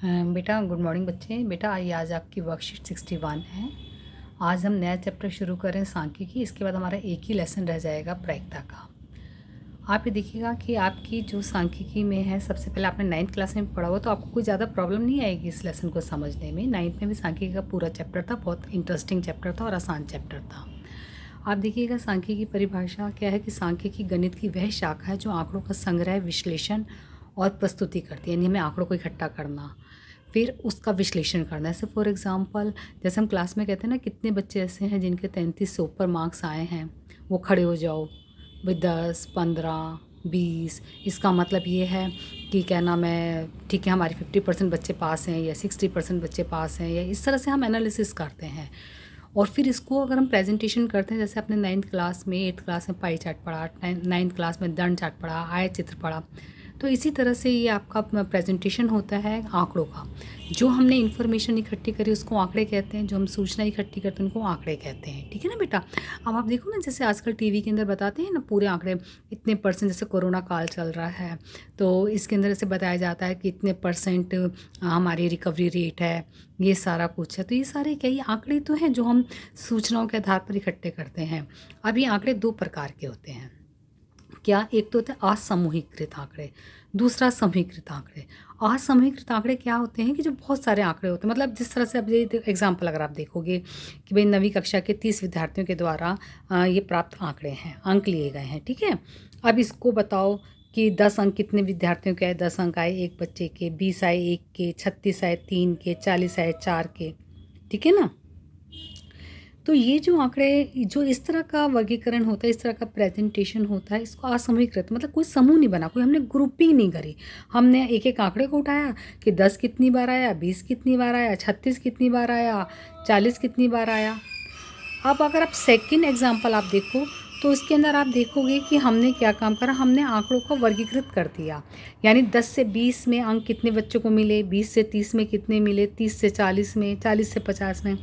बेटा good morning बच्चे। बेटा ये आज आपकी वर्कशीट 61 है। आज हम नया चैप्टर शुरू करें सांख्यिकी। इसके बाद हमारा एक ही लेसन रह जाएगा प्रायिकता का। आप ये देखिएगा कि आपकी जो सांख्यिकी में है, सबसे पहले आपने 9th क्लास में पढ़ा हुआ, तो आपको कोई ज़्यादा प्रॉब्लम नहीं आएगी इस लेसन को समझने में। 9th में भी सांख्यिकी का पूरा चैप्टर था, बहुत इंटरेस्टिंग चैप्टर था और आसान चैप्टर था। आप देखिएगा सांख्यिकी की परिभाषा क्या है कि सांख्यिकी गणित की वह शाखा है जो आंकड़ों का संग्रह, विश्लेषण और प्रस्तुति करती है। यानी हमें आंकड़ों को इकट्ठा करना, फिर उसका विश्लेषण करना। जैसे फॉर एग्जांपल, जैसे हम क्लास में कहते हैं ना, कितने बच्चे ऐसे हैं जिनके 33 से ऊपर मार्क्स आए हैं, वो खड़े हो जाओ भाई। 10, 15, 20, इसका मतलब ये है कि क्या नाम है, ठीक है हमारे 50% बच्चे पास हैं या 60% बच्चे पास हैं, या इस तरह से हम एनालिसिस करते हैं। और फिर इसको अगर हम प्रेजेंटेशन करते हैं, जैसे अपने 9th क्लास में, 8th क्लास में पाई चार्ट पढ़ा, 9th क्लास में दंड चार्ट पढ़ा, आय चित्र पढ़ा, तो इसी तरह से ये आपका प्रेजेंटेशन होता है आंकड़ों का। जो हमने इन्फॉर्मेशन इकट्ठी करी उसको आंकड़े कहते हैं, जो हम सूचना इकट्ठी करते हैं उनको आंकड़े कहते हैं। ठीक है ना बेटा। अब आप देखो ना, जैसे आजकल टीवी के अंदर बताते हैं ना पूरे आंकड़े, इतने परसेंट, जैसे कोरोना काल चल रहा है तो इसके अंदर ऐसे बताया जाता है कि इतने परसेंट हमारी रिकवरी रेट है, ये सारा कुछ है। तो ये सारे क्या, ये आंकड़े तो हैं जो हम सूचनाओं के आधार पर इकट्ठे करते हैं। अब ये आंकड़े दो प्रकार के होते हैं। क्या, एक तो होता है असमूहीकृत आंकड़े, दूसरा समूहीकृत आंकड़े। असमूहीकृत आंकड़े क्या होते हैं कि जो बहुत सारे आंकड़े होते हैं, मतलब जिस तरह से अब ये एग्जाम्पल अगर आप देखोगे कि भाई 9वीं कक्षा के 30 विद्यार्थियों के द्वारा ये प्राप्त आंकड़े हैं, अंक लिए गए हैं। ठीक है। अब इसको बताओ कि 10 अंक कितने विद्यार्थियों के आए। 10 अंक आए एक बच्चे के, 20 आए एक के, 36 आए 3 के, 40 आए 4 के। ठीक है ना। तो ये जो आंकड़े, जो इस तरह का वर्गीकरण होता है, इस तरह का प्रेजेंटेशन होता है, इसको असमूहीकृत, मतलब कोई समूह नहीं बना, कोई हमने ग्रुपिंग नहीं करी। हमने एक एक आंकड़े को उठाया कि 10 कितनी बार आया, 20 कितनी बार आया, 36 कितनी बार आया, 40 कितनी बार आया। अब अगर आप सेकंड एग्जाम्पल आप देखो तो इसके अंदर आप देखोगे कि हमने क्या काम करा, हमने आंकड़ों को वर्गीकृत कर दिया। यानी 10 से 20 में अंक कितने बच्चों को मिले, 20 से 30 में कितने मिले, 30 से 40 में, 40 से 50 में।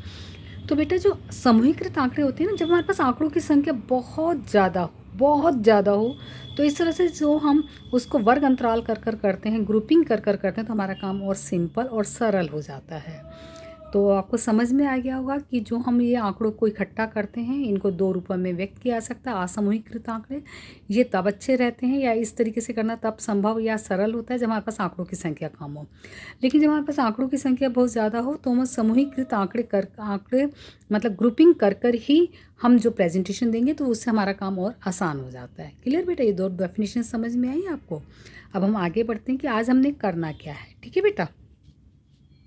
तो बेटा जो समूहीकृत आंकड़े होते हैं ना, जब हमारे पास आंकड़ों की संख्या बहुत ज़्यादा हो, तो इस तरह से जो हम उसको वर्ग अंतराल कर कर करते हैं, ग्रुपिंग कर कर करते हैं, तो हमारा काम और सिंपल और सरल हो जाता है। तो आपको समझ में आ गया होगा कि जो हम ये आंकड़ों को इकट्ठा करते हैं, इनको दो रूपों में व्यक्त किया जा सकता है। असमूहीकृत आंकड़े ये तब अच्छे रहते हैं, या इस तरीके से करना तब संभव या सरल होता है जब हमारे पास आंकड़ों की संख्या कम हो। लेकिन जब हमारे पास आंकड़ों की संख्या बहुत ज़्यादा हो तो हम समूहीकृत आंकड़े मतलब ग्रुपिंग कर कर ही हम जो प्रेजेंटेशन देंगे, तो उससे हमारा काम और आसान हो जाता है। क्लियर बेटा, ये दो डेफिनेशन समझ में आई आपको। अब हम आगे बढ़ते हैं कि आज हमने करना क्या है। ठीक है बेटा।